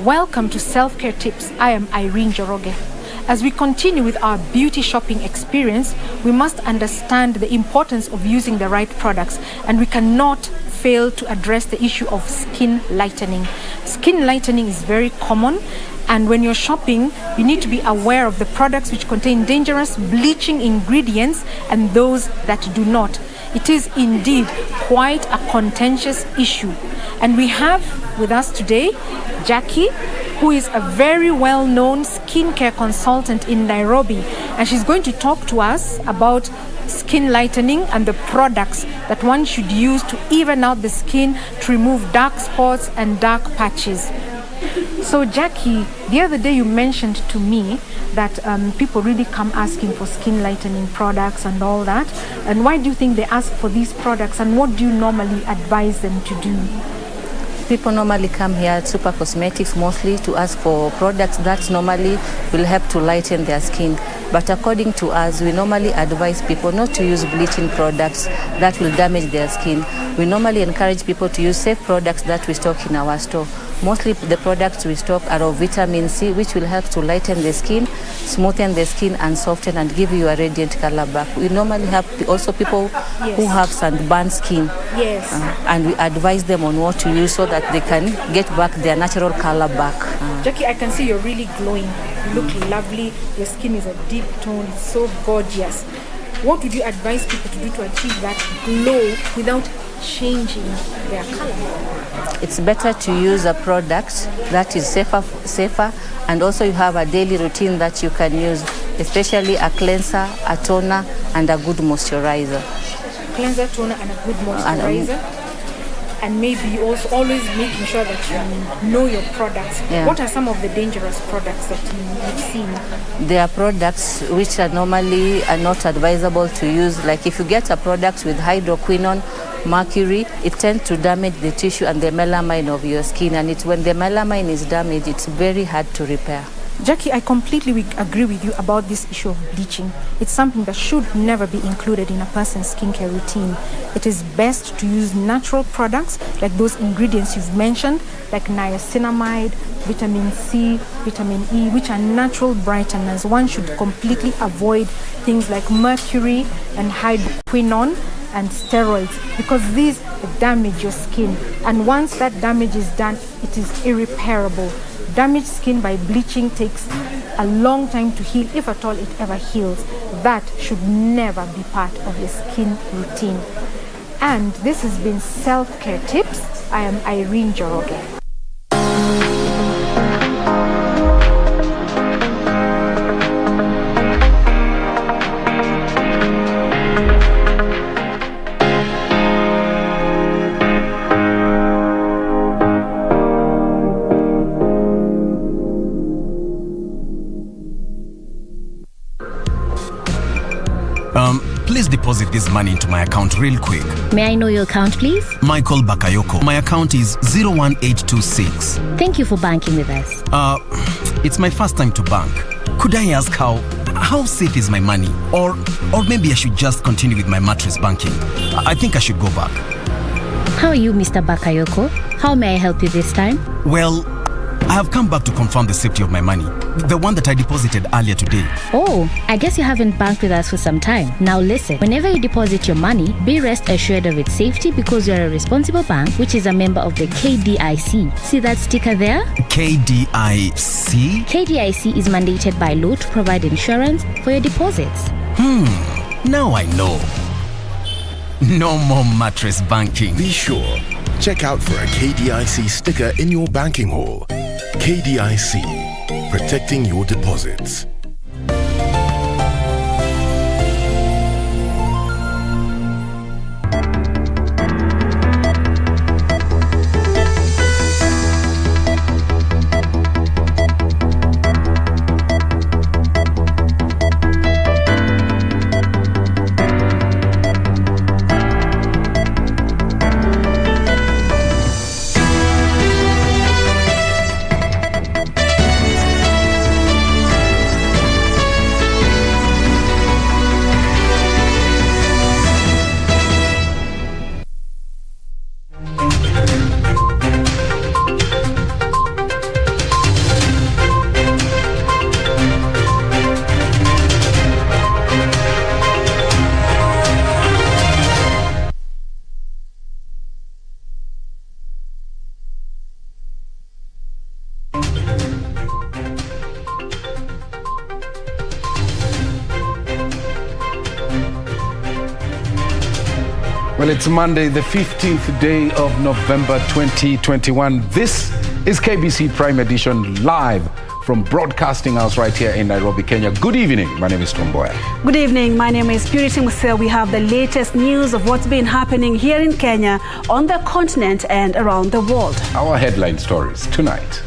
Welcome to Self-Care Tips. I am Irene Joroge. As we continue with our beauty shopping experience, we must understand the importance of using the right products, and we cannot fail to address the issue of skin lightening. Skin lightening is very common, and when you're shopping, you need to be aware of the products which contain dangerous bleaching ingredients and those that do not. It is indeed quite a contentious issue. And we have with us today Jackie, who is a very well-known skincare consultant in Nairobi, and she's going to talk to us about skin lightening and the products that one should use to even out the skin, to remove dark spots and dark patches. So Jackie, the other day you mentioned to me that people really come asking for skin lightening products and all that. And why do you think they ask for these products, and what do you normally advise them to do? People normally come here at Super Cosmetics mostly to ask for products that normally will help to lighten their skin. But according to us, we normally advise people not to use bleaching products that will damage their skin. We normally encourage people to use safe products that we stock in our store. Mostly the products we stock are of vitamin C, which will help to lighten the skin, smoothen the skin, and soften and give you a radiant color back. We normally have also people who have sunburned skin. Yes. And we advise them on what to use so that they can get back their natural color back. Jackie, I can see you're really glowing. You look lovely. Your skin is a deep tone. It's so gorgeous. What would you advise people to do to achieve that glow without changing their color? It's better to use a product that is safer, and also you have a daily routine that you can use, especially a cleanser, a toner, and a good moisturizer. Cleanser, toner, and a good moisturizer. And maybe you also always making sure that you know your products. Yeah. What are some of the dangerous products that you've seen? There are products which are normally not advisable to use. Like if you get a product with hydroquinone, mercury, it tends to damage the tissue and the melamine of your skin. And when the melamine is damaged, it's very hard to repair. Jackie, I completely agree with you about this issue of bleaching. It's something that should never be included in a person's skincare routine. It is best to use natural products like those ingredients you've mentioned, like niacinamide, vitamin C, vitamin E, which are natural brighteners. One should completely avoid things like mercury and hydroquinone and steroids, because these damage your skin. And once that damage is done, it is irreparable. Damaged skin by bleaching takes a long time to heal, if at all it ever heals. That should never be part of your skin routine. And this has been Self-Care Tips. I am Irene Joroge. Please deposit this money into my account real quick. May I know your account, please? Michael Bakayoko. My account is 01826. Thank you for banking with us. It's my first time to bank. Could I ask how safe is my money? Or maybe I should just continue with my mattress banking. I think I should go back. How are you, Mr. Bakayoko? How may I help you this time? Well, I have come back to confirm the safety of my money. The one that I deposited earlier today. Oh, I guess you haven't banked with us for some time. Now listen, whenever you deposit your money, be rest assured of its safety because you're a responsible bank, which is a member of the KDIC. See that sticker there? KDIC? KDIC is mandated by law to provide insurance for your deposits. Now I know. No more mattress banking. Be sure. Check out for a KDIC sticker in your banking hall. KDIC, protecting your deposits. Well, it's Monday, the 15th day of November 2021. This is KBC Prime Edition live from Broadcasting House right here in Nairobi, Kenya. Good evening. My name is Mboya. Good evening. My name is Museo. We have the latest news of what's been happening here in Kenya, on the continent and around the world. Our headline stories tonight.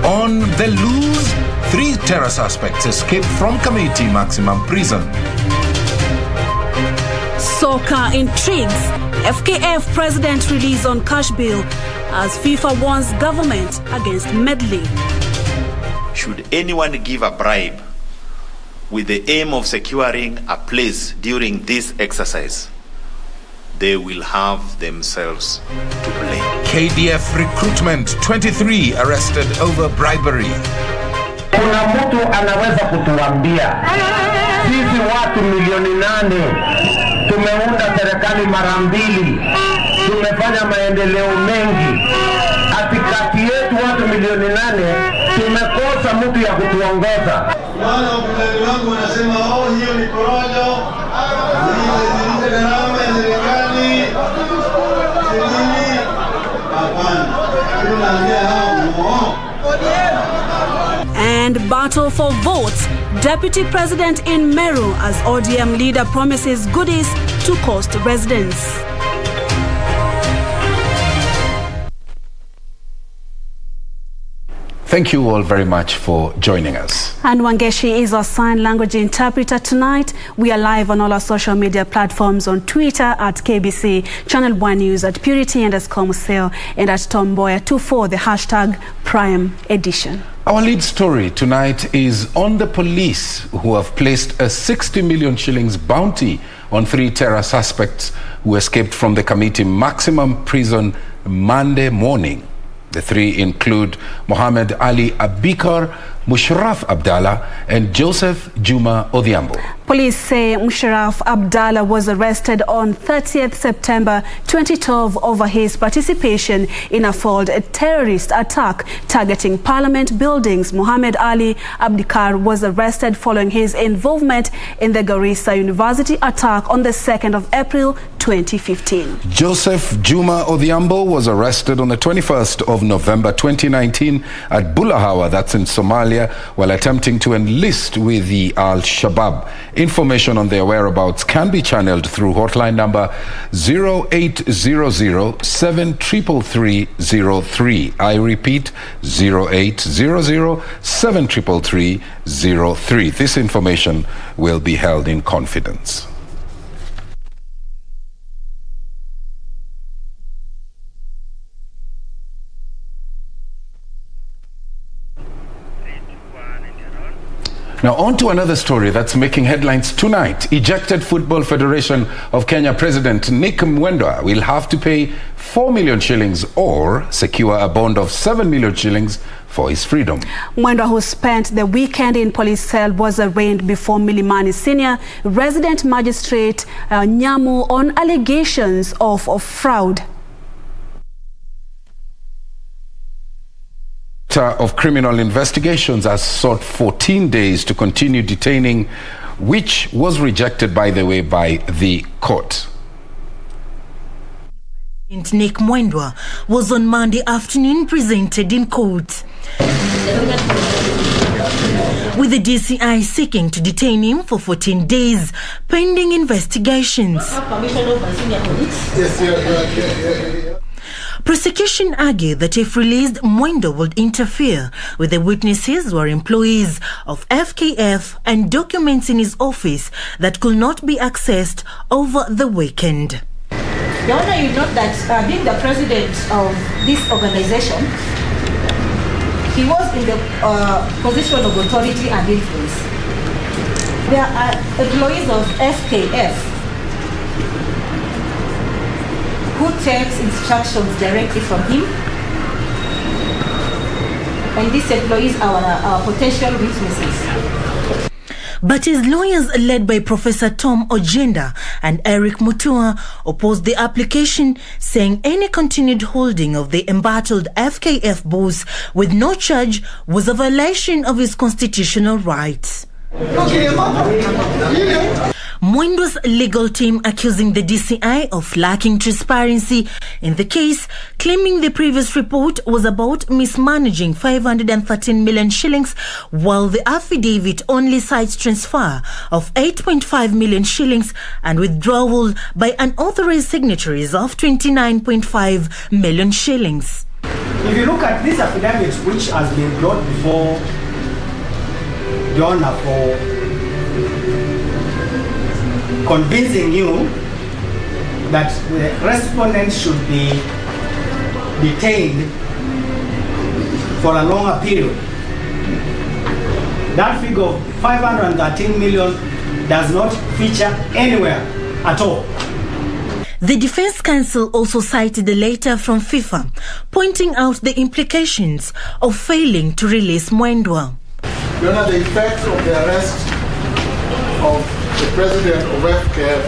On the loose, 3 terror suspects escaped from Kamiti maximum prison. Soccer intrigues. FKF president release on cash bill as FIFA warns government against meddling. Should anyone give a bribe with the aim of securing a place during this exercise, they will have themselves to blame. KDF recruitment, 23 arrested over bribery. Kuna mtu anaweza kutuambia sisi watu milioni 8 tumeunda serikali mara 2, tumefanya maendeleo mengi, katikati yetu watu milioni 8 tumekosa mtu ya kutuongoza. Wana wapinzani wangu wanasema hiyo ni porojo, zile gharama ya serikali, hapana, tunaambia hao. And battle for votes. Deputy President in Meru as ODM leader promises goodies to coast residents. Thank you all very much for joining us. And Wangeshi is our sign language interpreter tonight. We are live on all our social media platforms, on Twitter at KBC, Channel 1 News at Purity_Museo, and at Mboya24, the hashtag Prime Edition. Our lead story tonight is on the police who have placed a 60 million shillings bounty on 3 terror suspects who escaped from the Kamiti maximum prison Monday morning. The 3 include Mohammed Ali Abikar, Musharraf Abdallah, and Joseph Juma Odhiambo. Police say Musharraf Abdallah was arrested on 30th September 2012 over his participation in a failed terrorist attack targeting parliament buildings. Mohammed Ali Abdikar was arrested following his involvement in the Garissa University attack on the 2nd of April 2015. Joseph Juma Odhiambo was arrested on the 21st of November 2019 at Bulahawa, that's in Somalia, while attempting to enlist with the Al-Shabaab. Information on their whereabouts can be channeled through hotline number 0800 733 I repeat, 0800 733 This information will be held in confidence. Now on to another story that's making headlines tonight. Ejected Football Federation of Kenya President Nick Mboya will have to pay 4 million shillings or secure a bond of 7 million shillings for his freedom. Mboya, who spent the weekend in police cell, was arraigned before Milimani Senior Resident Magistrate Nyamu on allegations of fraud. Of Criminal Investigations has sought 14 days to continue detaining, which was rejected, by the way, by the court. Nick Mboya was on Monday afternoon presented in court, with the DCI seeking to detain him for 14 days pending investigations. Prosecution argued that if released, Mboya would interfere with the witnesses who are employees of FKF and documents in his office that could not be accessed over the weekend. Your Honor, you note that being the president of this organization, he was in the position of authority and influence. There are employees of FKF who takes instructions directly from him, and these employees are potential witnesses. But his lawyers, led by Professor Tom Ojenda and Eric Mutua, opposed the application, saying any continued holding of the embattled FKF boss with no charge was a violation of his constitutional rights. Mwendo's legal team accusing the DCI of lacking transparency in the case, claiming the previous report was about mismanaging 513 million shillings, while the affidavit only cites transfer of 8.5 million shillings and withdrawal by unauthorized signatories of 29.5 million shillings. If you look at this affidavit, which has been brought before the owner for convincing you that the respondent should be detained for a longer period. That figure of 513 million does not feature anywhere at all. The Defense Counsel also cited a letter from FIFA, pointing out the implications of failing to release Mwendwa. Your Honor, the effect of the arrest of the president of FKF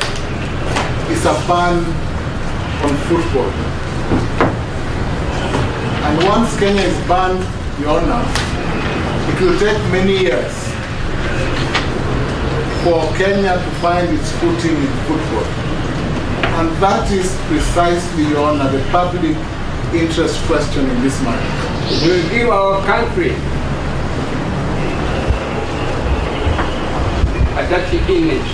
is a ban on football. And once Kenya is banned, Your Honor, it will take many years for Kenya to find its footing in football. And that is precisely, Your Honor, the public interest question in this matter. We will give our country a dirty image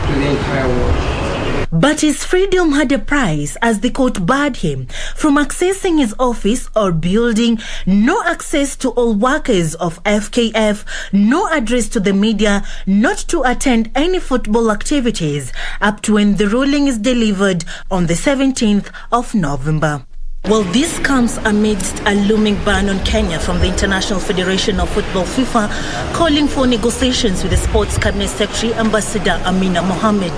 to the entire world. But his freedom had a price, as the court barred him from accessing his office or building, no access to all workers of FKF, no address to the media, not to attend any football activities up to when the ruling is delivered on the 17th of November. Well, this comes amidst a looming ban on Kenya from the International Federation of Football, FIFA, calling for negotiations with the Sports Cabinet Secretary, Ambassador Amina Mohammed.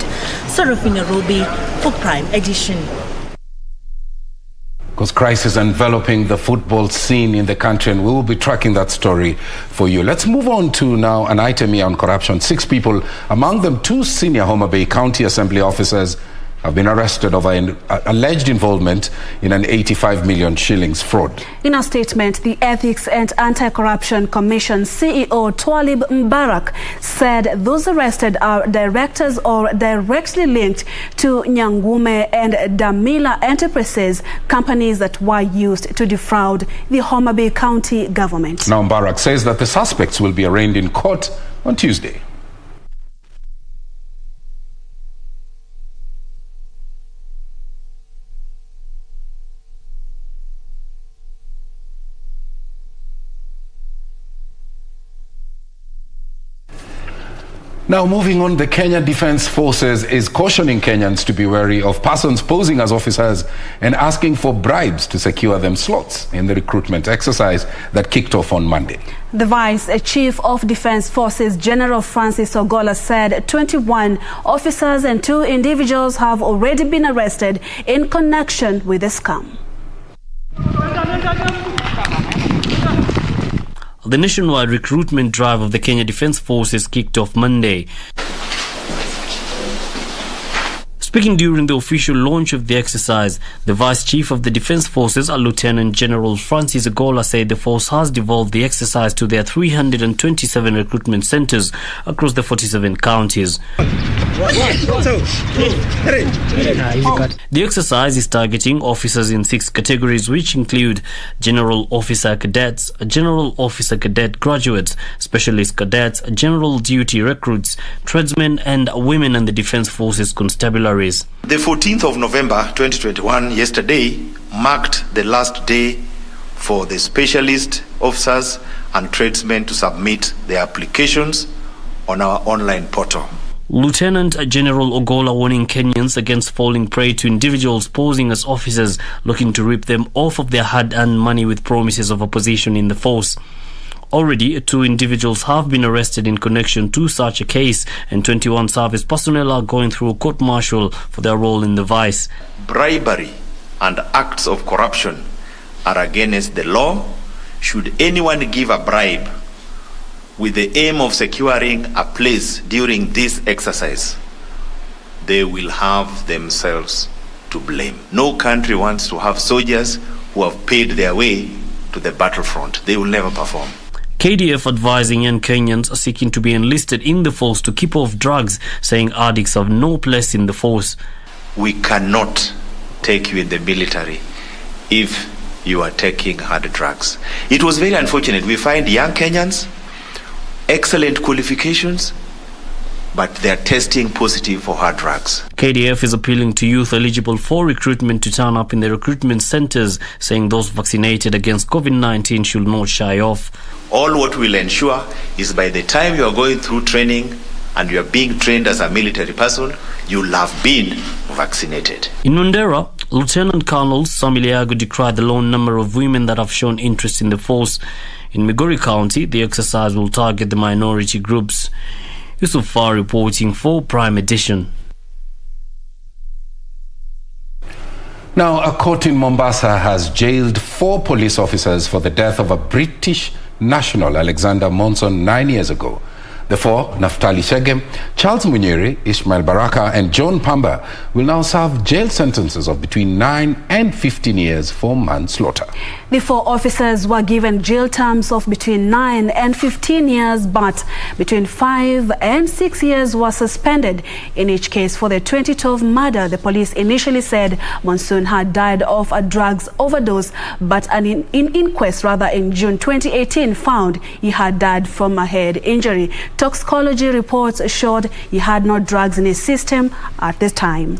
Sarafina Robi for Prime Edition. Because crisis enveloping the football scene in the country, and we will be tracking that story for you. Let's move on to now an item here on corruption. 6 people, among them 2 senior Homa Bay County Assembly officers, have been arrested over an alleged involvement in an 85 million shillings fraud. In a statement, the Ethics and Anti-Corruption Commission CEO Twalib Mbarak said those arrested are directors or directly linked to Nyangume and Damila Enterprises, companies that were used to defraud the Homa Bay County government. Now Mbarak says that the suspects will be arraigned in court on Tuesday. Now, moving on, the Kenya Defense Forces is cautioning Kenyans to be wary of persons posing as officers and asking for bribes to secure them slots in the recruitment exercise that kicked off on Monday. The Vice Chief of Defense Forces, General Francis Ogola, said 21 officers and 2 individuals have already been arrested in connection with the scam. The nationwide recruitment drive of the Kenya Defense Forces kicked off Monday. Speaking during the official launch of the exercise, the Vice Chief of the Defense Forces, Lieutenant General Francis Ogola, said the force has devolved the exercise to their 327 recruitment centers across the 47 counties. The exercise is targeting officers in 6 categories, which include General Officer Cadets, General Officer Cadet Graduates, Specialist Cadets, General Duty Recruits, Tradesmen, and women in the Defense Forces Constabulary. The 14th of November 2021, yesterday, marked the last day for the specialist officers and tradesmen to submit their applications on our online portal. Lieutenant General Ogola warning Kenyans against falling prey to individuals posing as officers looking to rip them off of their hard-earned money with promises of a position in the force. Already, 2 individuals have been arrested in connection to such a case, and 21 service personnel are going through a court-martial for their role in the vice. Bribery and acts of corruption are against the law. Should anyone give a bribe with the aim of securing a place during this exercise, they will have themselves to blame. No country wants to have soldiers who have paid their way to the battlefront. They will never perform. KDF advising young Kenyans seeking to be enlisted in the force to keep off drugs, saying addicts have no place in the force. We cannot take you in the military if you are taking hard drugs. It was very unfortunate. We find young Kenyans, excellent qualifications, but they are testing positive for hard drugs. KDF is appealing to youth eligible for recruitment to turn up in the recruitment centers, saying those vaccinated against COVID-19 should not shy off. All what we'll ensure is by the time you are going through training and you are being trained as a military person, you'll have been vaccinated. In Mundera, Lieutenant Colonel Samiliago decried the low number of women that have shown interest in the force. In Migori County, the exercise will target the minority groups. Yusuf Far reporting for Prime Edition. Now, a court in Mombasa has jailed 4 police officers for the death of a British national, Alexander Monson, 9 years ago. The 4, Naftali Shegem, Charles Munyeri, Ishmael Baraka and John Pamba, will now serve jail sentences of between 9 and 15 years for manslaughter. The 4 officers were given jail terms of between 9 and 15 years, but between 5 and 6 years were suspended. In each case, for the 2012 murder, the police initially said Monson had died of a drugs overdose, but an inquest in June 2018 found he had died from a head injury. Toxicology reports showed he had no drugs in his system at the time.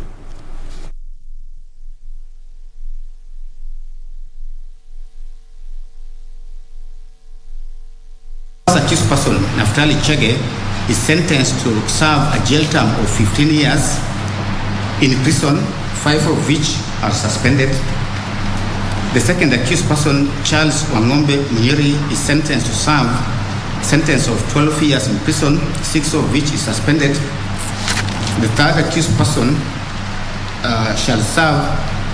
Accused person Naftali Chege is sentenced to serve a jail term of 15 years in prison, 5 of which are suspended. The second accused person, Charles Wangombe Munyeri, is sentenced to serve a sentence of 12 years in prison, 6 of which is suspended. The third accused person shall serve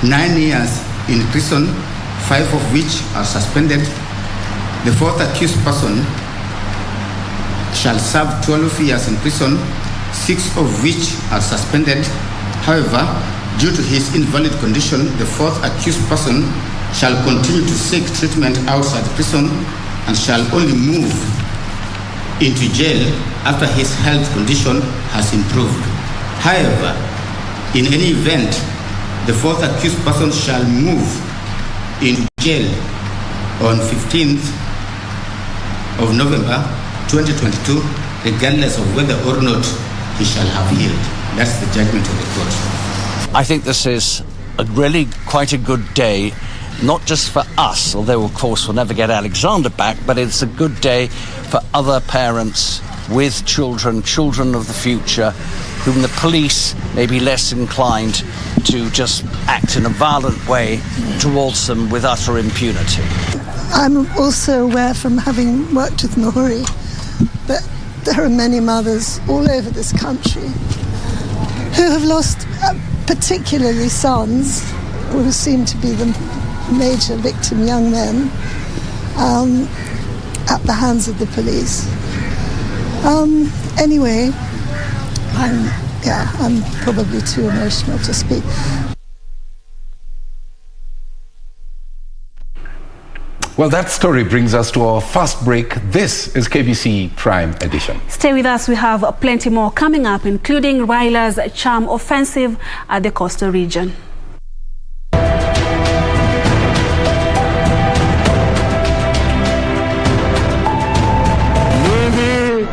9 years in prison, 5 of which are suspended. The fourth accused person shall serve 12 years in prison, 6 of which are suspended. However, due to his invalid condition, the fourth accused person shall continue to seek treatment outside prison and shall only move into jail after his health condition has improved. However, in any event, the fourth accused person shall move into jail on 15th of November 2022, regardless of whether or not he shall have healed. That's the judgment of the court. I think this is really quite a good day, not just for us, although of course we'll never get Alexander back, but it's a good day for other parents with children of the future, whom the police may be less inclined to just act in a violent way towards them with utter impunity. I'm also aware from having worked with Mahuri that there are many mothers all over this country who have lost, particularly sons, who seem to be the major victim young men, at the hands of the police. Anyway, I'm probably too emotional to speak. Well, that story brings us to our first break. This is KBC Prime Edition. Stay with us. We have plenty more coming up, including Raila's charm offensive at the coastal region. Mimi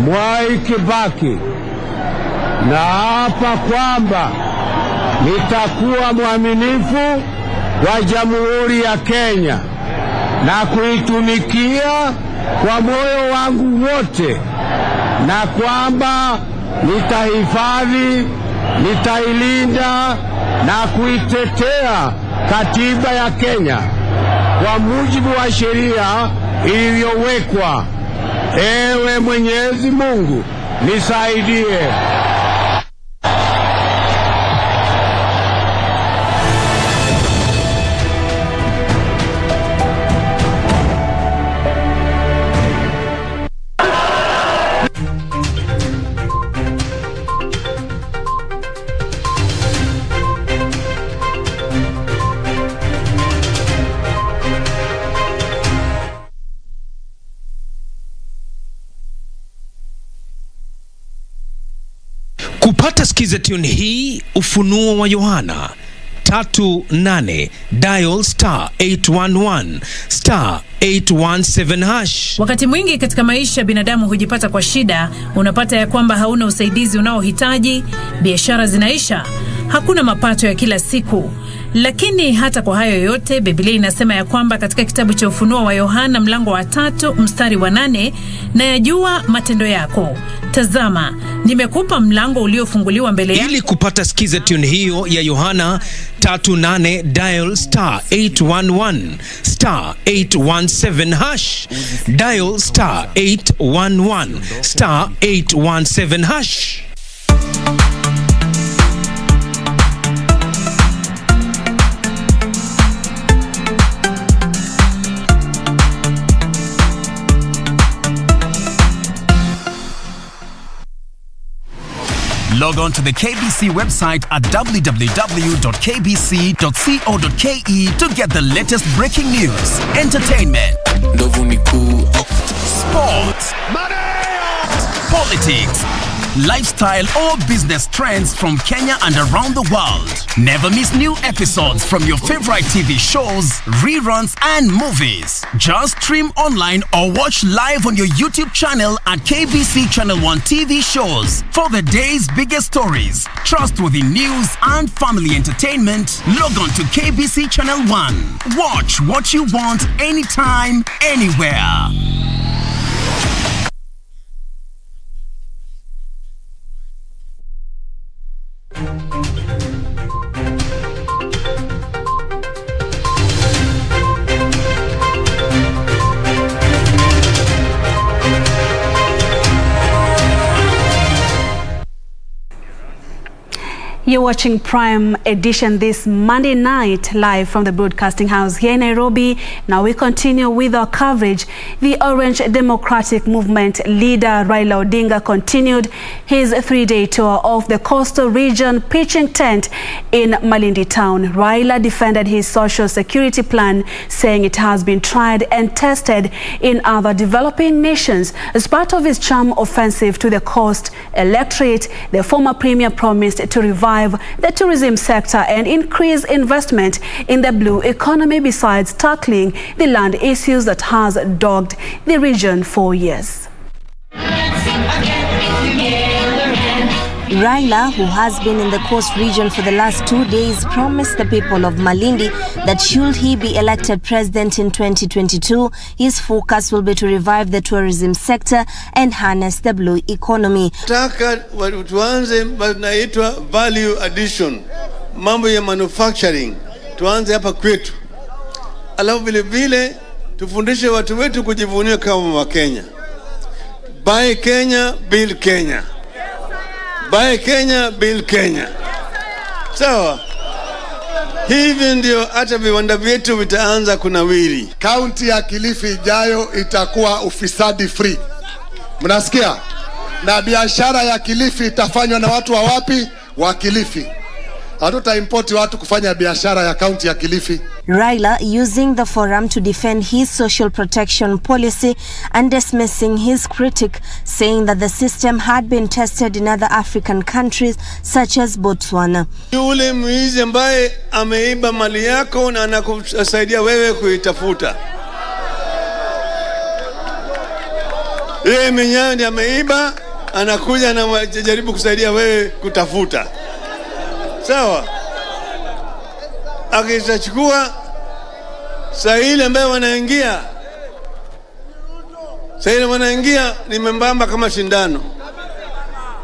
Mwai Kibaki naapa kwamba nitakuwa mwaminifu wa Jamhuri ya Kenya na kuitumikia kwa moyo wangu wote, na kwamba nitahifadhi, nitailinda na kuitetea katiba ya Kenya kwa mujibu wa sheria iliyowekwa. Ewe Mwenyezi Mungu nisaidie. Kupata skiza tune hii, Ufunuo wa Yohana 38, dial *811 *817#. Wakati mwingi katika maisha binadamu hujipata kwa shida, unapata ya kwamba hauna usaidizi unaohitaji, biashara zinaisha, hakuna mapato ya kila siku. Lakini hata kwa hayo yote, Biblia inasema ya kwamba katika kitabu cha Ufunuo wa Yohana mlango wa 3 mstari wa 8, na yajua matendo yako. Tazama, nimekupa mlango uliofunguliwa mbele yako. Ili kupata skiza tune hiyo ya Yohana 38, dial *811 *817#. Dial *811 *817#. Log on to the KBC website at www.kbc.co.ke to get the latest breaking news, entertainment, sports, politics, lifestyle or business trends from Kenya and around the world. Never miss new episodes from your favorite TV shows, reruns and movies. Just stream online or watch live on your YouTube channel at KBC Channel 1 TV shows. For the day's biggest stories, trustworthy news and family entertainment, log on to KBC Channel 1. Watch what you want anytime, anywhere. You're watching Prime Edition this Monday night, live from the Broadcasting House here in Nairobi. Now we continue with our coverage. The Orange Democratic Movement leader Raila Odinga continued his 3-day tour of the coastal region, pitching tent in Malindi town. Raila defended his social security plan, saying it has been tried and tested in other developing nations. As part of his charm offensive to the coast electorate, the former premier promised to revive the tourism sector and increase investment in the blue economy, besides tackling the land issues that has dogged the region for years. Raila, who has been in the coast region for the last 2 days, promised the people of Malindi that should he be elected president in 2022, his focus will be to revive the tourism sector and harness the blue economy. Taka tuanze naitwa value addition, mambo ya manufacturing, tuanze hapa kwetu. Alafu vile vile tufundishe watu wetu kujivunia kama Wakenya. Buy Kenya, build Kenya. Buy Kenya, build Kenya. Sawa. Hivi ndio hata viwanda vyetu vitaanza kunawiri. Kaunti ya Kilifi ijayo itakuwa ufisadi free. Mnasikia? Na biashara ya Kilifi itafanywa na watu wa wapi? Wa Kilifi. Hatuta import watu kufanya biashara ya kaunti ya Kilifi. Raila using the forum to defend his social protection policy and dismissing his critic, saying that the system had been tested in other African countries such as Botswana. Yule mwizi ambaye ameiba mali yako na anakusaidia wewe kuitafuta. Yeye mwenyewe ndiye ameiba, anakuja na jaribu kusaidia wewe kutafuta. Sawa. Akitachukua saa ile ambayo wanaingia ni membamba kama shindano,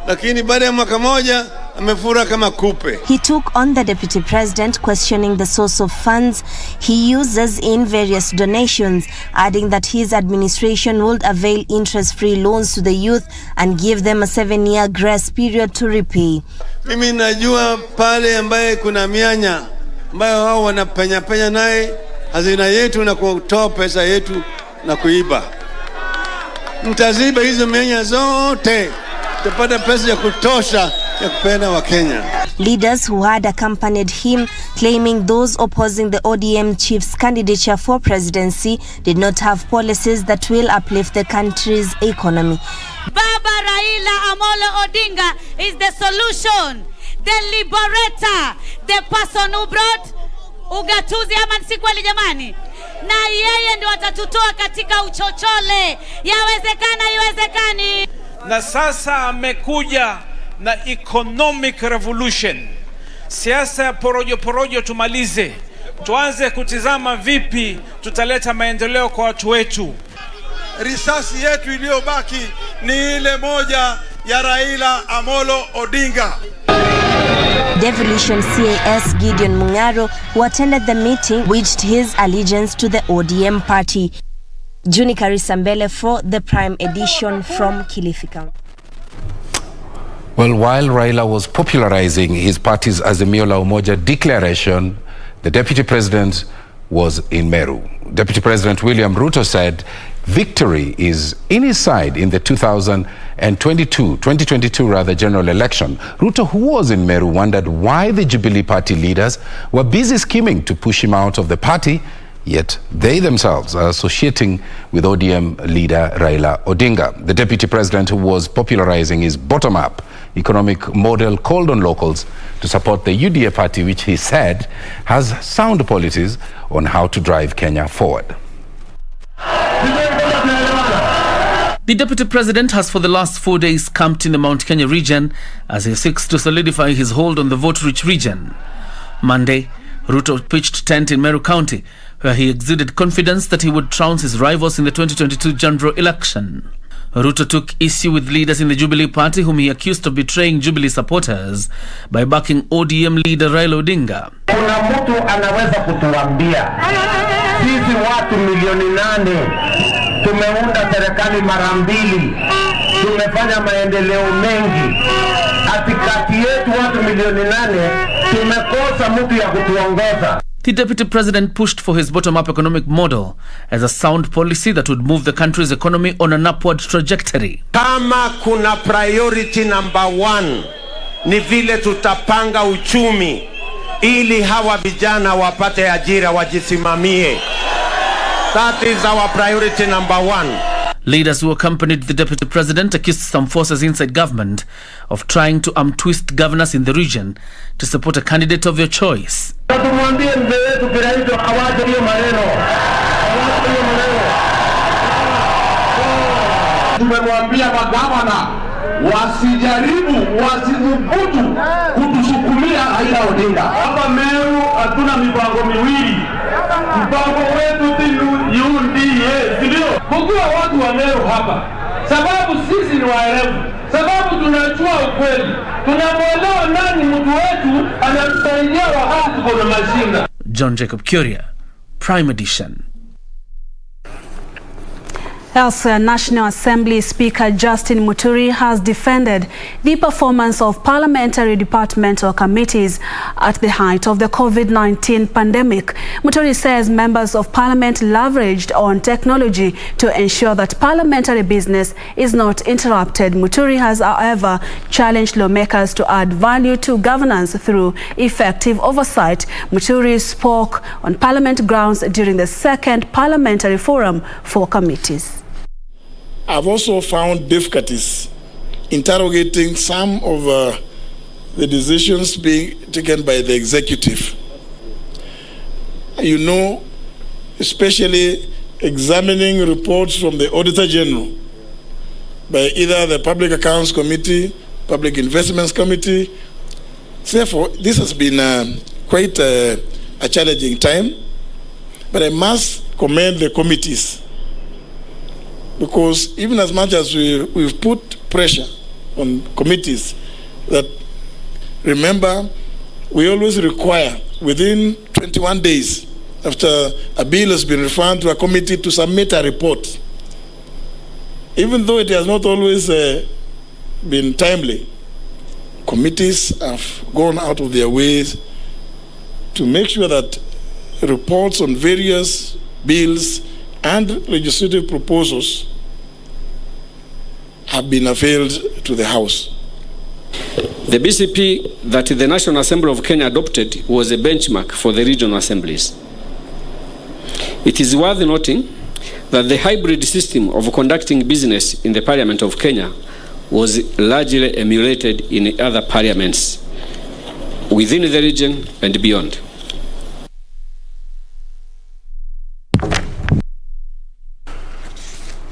lakini baada ya mwaka moja amefura kama kupe. He took on the deputy president, questioning the source of funds he uses in various donations, adding that his administration would avail interest-free loans to the youth and give them a 7-year grace period to repay. Mimi najua pale ambaye kuna mianya ambayo hao wanapenya naye hazina yetu na kutoa pesa yetu na kuiba. Mtaziba hizo mianya zote, tupata pesa ya kutosha ya kupenda wa Kenya. Leaders who had accompanied him, claiming those opposing the ODM chief's candidature for presidency did not have policies that will uplift the country's economy. Baba Raila Amolo Odinga is the solution, the liberator, the person who brought ugatuzi ama si kweli jamani, na yeye ndio atatutoa katika uchochole. Yawezekana, iwezekani. Na sasa amekuja na economic revolution. Siasa ya porojo tumalize. Tuanze kutizama vipi tutaleta maendeleo kwa watu wetu. Risasi yetu iliyobaki ni ile moja ya Raila Amolo Odinga. Devolution CAS Gideon Mungaro, who attended the meeting, waged his allegiance to the ODM party. Juni Karisambele for the Prime Edition from Kilifi County. Well, while Raila was popularizing his party's Azimio la Umoja declaration, the Deputy President was in Meru. Deputy President William Ruto said victory is in his side in the 2022 general election. Ruto, who was in Meru, wondered why the Jubilee Party leaders were busy scheming to push him out of the party, yet they themselves are associating with ODM leader Raila Odinga. The Deputy President, who was popularizing his bottom-up economic model, called on locals to support the UDA party, which he said has sound policies on how to drive Kenya forward. The Deputy President has for the last 4 days camped in the Mount Kenya region as he seeks to solidify his hold on the vote-rich region. Monday, Ruto pitched tent in Meru County, where he exuded confidence that he would trounce his rivals in the 2022 general election. Ruto took issue with leaders in the Jubilee Party whom he accused of betraying Jubilee supporters by backing ODM leader Raila Odinga. Kuna mtu anaweza kutuambia sisi watu milioni 8 tumeunda serikali mara 2, tumefanya maendeleo mengi, katikati yetu watu milioni 8 tumekosa mtu ya kutuongoza. The Deputy President pushed for his bottom-up economic model as a sound policy that would move the country's economy on an upward trajectory. Kama kuna priority number 1 ni vile tutapanga uchumi ili hawa vijana wapate ajira, wajisimamie. That is our priority number 1. Leaders who accompanied the Deputy President accused some forces inside government of trying to twist governors in the region to support a candidate of your choice. Tumemwambia magavana wasijaribu, wasidhubutu kutusukumia Raila Odinga. Hapa Meru hatuna mipango miwili. Mpango wetu ni UDA, ndio. Kujua watu wa Meru hapa. Sababu sisi ni waerevu. Sababu tunajua ukweli. Tunamwelewa nani mtu wetu anatusaidia wakati tuko na mashinda. John Jacob Kuria, Prime Edition. Elsewhere, National Assembly Speaker Justin Muturi has defended the performance of parliamentary departmental committees at the height of the COVID-19 pandemic. Muturi says members of parliament leveraged on technology to ensure that parliamentary business is not interrupted. Muturi has, however, challenged lawmakers to add value to governance through effective oversight. Muturi spoke on parliament grounds during the second parliamentary forum for committees. I've also found difficulties interrogating some of the decisions being taken by the executive. You know, especially examining reports from the Auditor General by either the Public Accounts Committee, Public Investments Committee. Therefore, this has been quite a challenging time, but I must commend the committees, because even as much as we've put pressure on committees, that remember, we always require within 21 days after a bill has been referred to a committee to submit a report. Even though it has not always been timely, committees have gone out of their ways to make sure that reports on various bills and legislative proposals have been availed to the House. The BCP that the National Assembly of Kenya adopted was a benchmark for the regional assemblies. It is worth noting that the hybrid system of conducting business in the Parliament of Kenya was largely emulated in other parliaments within the region and beyond.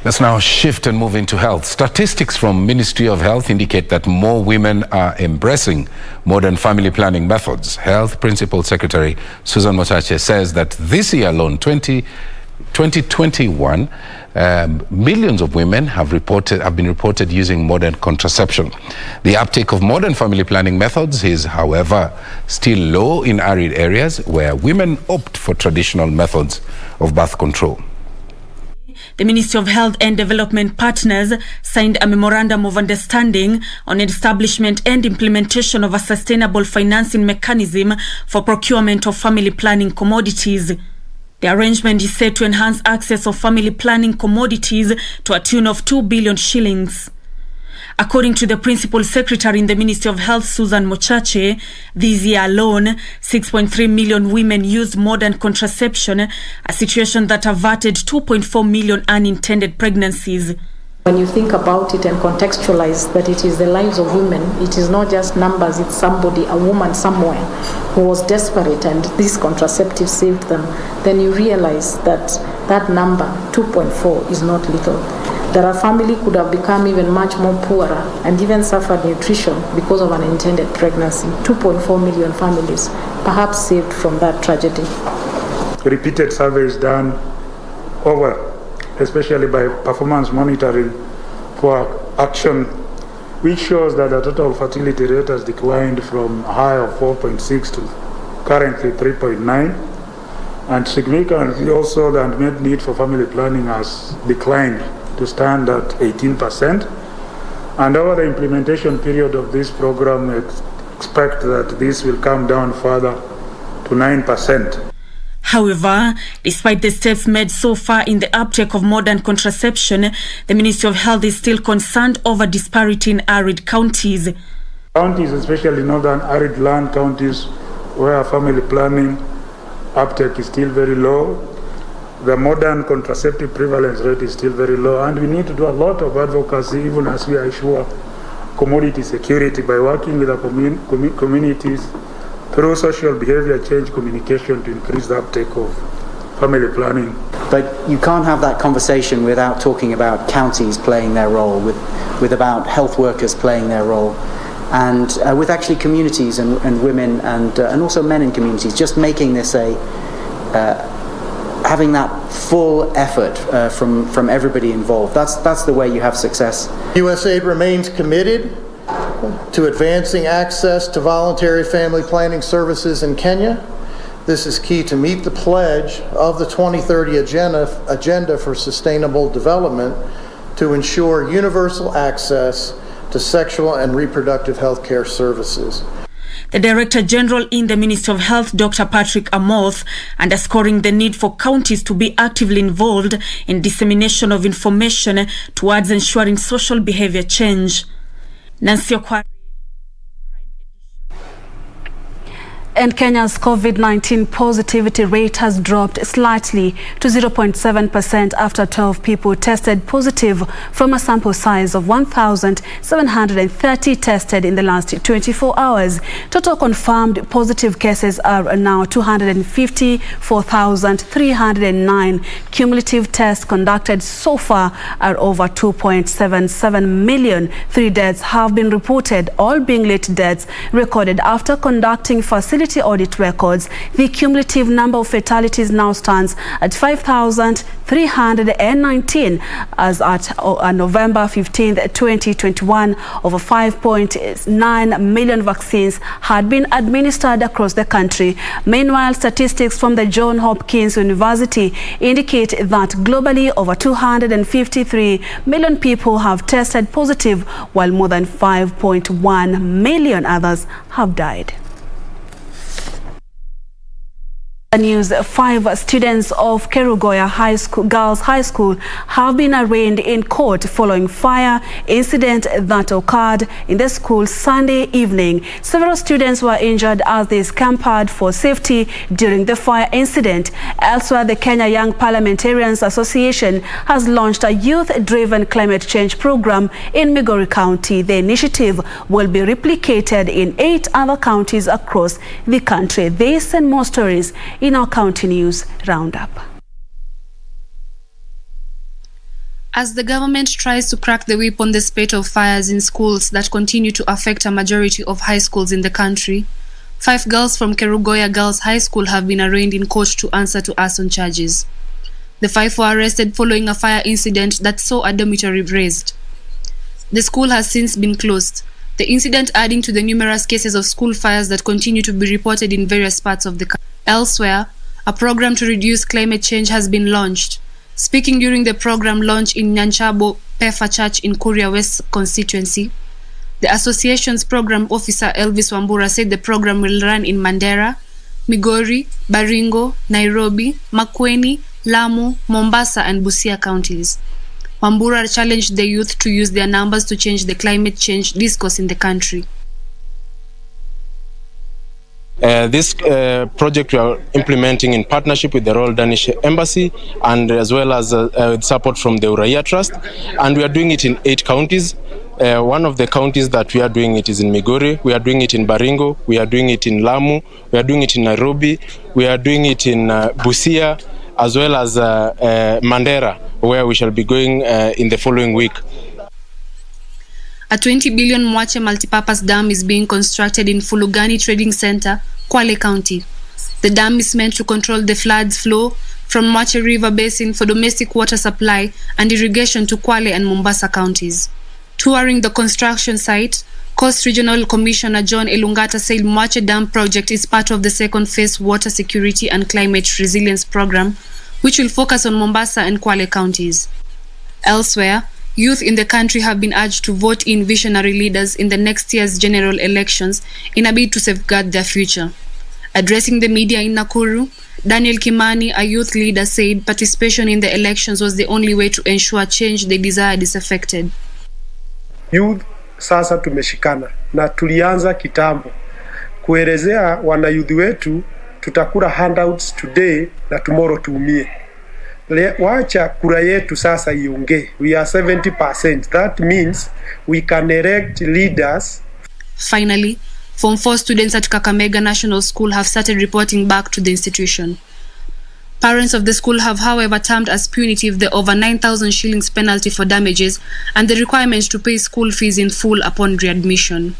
Let's now shift and move into health. Statistics from Ministry of Health indicate that more women are embracing modern family planning methods. Health Principal Secretary Susan Mochache says that this year alone, 2021, millions of women have been reported using modern contraception. The uptake of modern family planning methods is, however, still low in arid areas where women opt for traditional methods of birth control. The Ministry of Health and Development partners signed a memorandum of understanding on establishment and implementation of a sustainable financing mechanism for procurement of family planning commodities. The arrangement is set to enhance access of family planning commodities to a tune of 2 billion shillings. According to the Principal Secretary in the Ministry of Health, Susan Mochache, this year alone, 6.3 million women used modern contraception, a situation that averted 2.4 million unintended pregnancies. When you think about it and contextualize that it is the lives of women, it is not just numbers, it's somebody, a woman somewhere who was desperate and this contraceptive saved them, then you realize that that number, 2.4, is not little. There are families could have become even much more poorer and even suffered nutrition because of an unintended pregnancy. 2.4 million families perhaps saved from that tragedy. Repeated surveys done over, especially by performance monitoring for action, which shows that the total fertility rate has declined from a high of 4.6 to currently 3.9, and significantly also the unmet need for family planning has declined to stand at 18%. And over the implementation period of this program, we expect that this will come down further to 9%. However, despite the steps made so far in the uptake of modern contraception, the Ministry of Health is still concerned over disparity in arid counties. Counties, especially northern arid land counties, where family planning uptake is still very low, the modern contraceptive prevalence rate is still very low, and we need to do a lot of advocacy even as we assure commodity security by working with the communities through social behavior change communication to increase the uptake of family planning. But you can't have that conversation without talking about counties playing their role, with about health workers playing their role, and with actually communities and women and also men in communities, just making this having that full effort from everybody involved. That's the way you have success. USAID remains committed to advancing access to voluntary family planning services in Kenya. This is key to meet the pledge of the 2030 Agenda for Sustainable Development to ensure universal access to sexual and reproductive health care services. The Director General in the Ministry of Health, Dr. Patrick Amoth, underscoring the need for counties to be actively involved in dissemination of information towards ensuring social behavior change. Nancy Okwari. And Kenya's COVID-19 positivity rate has dropped slightly to 0.7% after 12 people tested positive from a sample size of 1,730 tested in the last 24 hours. Total confirmed positive cases are now 254,309. Cumulative tests conducted so far are over 2.77 million. 3 deaths have been reported, all being late deaths recorded after conducting facility audit records. The cumulative number of fatalities now stands at 5,319 as at November 15, 2021. Over 5.9 million vaccines had been administered across the country. Meanwhile, statistics from the Johns Hopkins University indicate that globally over 253 million people have tested positive, while more than 5.1 million others have died. News: 5 students of Kerugoya Girls High School have been arraigned in court following fire incident that occurred in the school Sunday evening. Several students were injured as they scampered for safety during the fire incident. Elsewhere, the Kenya Young Parliamentarians Association has launched a youth-driven climate change program in Migori County. The initiative will be replicated in 8 other counties across the country. This and more stories in our County News Roundup. As the government tries to crack the whip on the spate of fires in schools that continue to affect a majority of high schools in the country, 5 girls from Kerugoya Girls High School have been arraigned in court to answer to arson charges. The 5 were arrested following a fire incident that saw a dormitory razed. The school has since been closed, the incident adding to the numerous cases of school fires that continue to be reported in various parts of the country. Elsewhere, a program to reduce climate change has been launched. Speaking during the program launch in Nyanchabo Pefa Church in Kuria West constituency, the association's program officer Elvis Wambura said the program will run in Mandera, Migori, Baringo, Nairobi, Makueni, Lamu, Mombasa and Busia counties. Wambura challenged the youth to use their numbers to change the climate change discourse in the country. This project we are implementing in partnership with the Royal Danish Embassy and as well as support from the Uraia Trust, and we are doing it in 8 counties. One of the counties that we are doing it is in Migori, we are doing it in Baringo, we are doing it in Lamu, we are doing it in Nairobi, we are doing it in Busia, as well as Mandera, where we shall be going in the following week. A 20 billion Mwache multipurpose dam is being constructed in Fulugani Trading Center, Kwale County. The dam is meant to control the floods flow from Mwache River Basin for domestic water supply and irrigation to Kwale and Mombasa counties. Touring the construction site, Coast Regional Commissioner John Elungata said Mwache Dam project is part of the second phase water security and climate resilience program, which will focus on Mombasa and Kwale counties. Elsewhere, youth in the country have been urged to vote in visionary leaders in the next year's general elections in a bid to safeguard their future. Addressing the media in Nakuru, Daniel Kimani, a youth leader, said participation in the elections was the only way to ensure change they desired is effected. Youth sasa tumeshikana na tulianza kitambo kuelezea wanayouth wetu tutakula handouts today na tomorrow tuumie. Wacha kura yetu sasa iongee. We are 70%. That means we can elect leaders. Finally, Form 4 students at Kakamega National School have started reporting back to the institution. Parents of the school have, however, termed as punitive the over 9,000 shillings penalty for damages and the requirement to pay school fees in full upon readmission.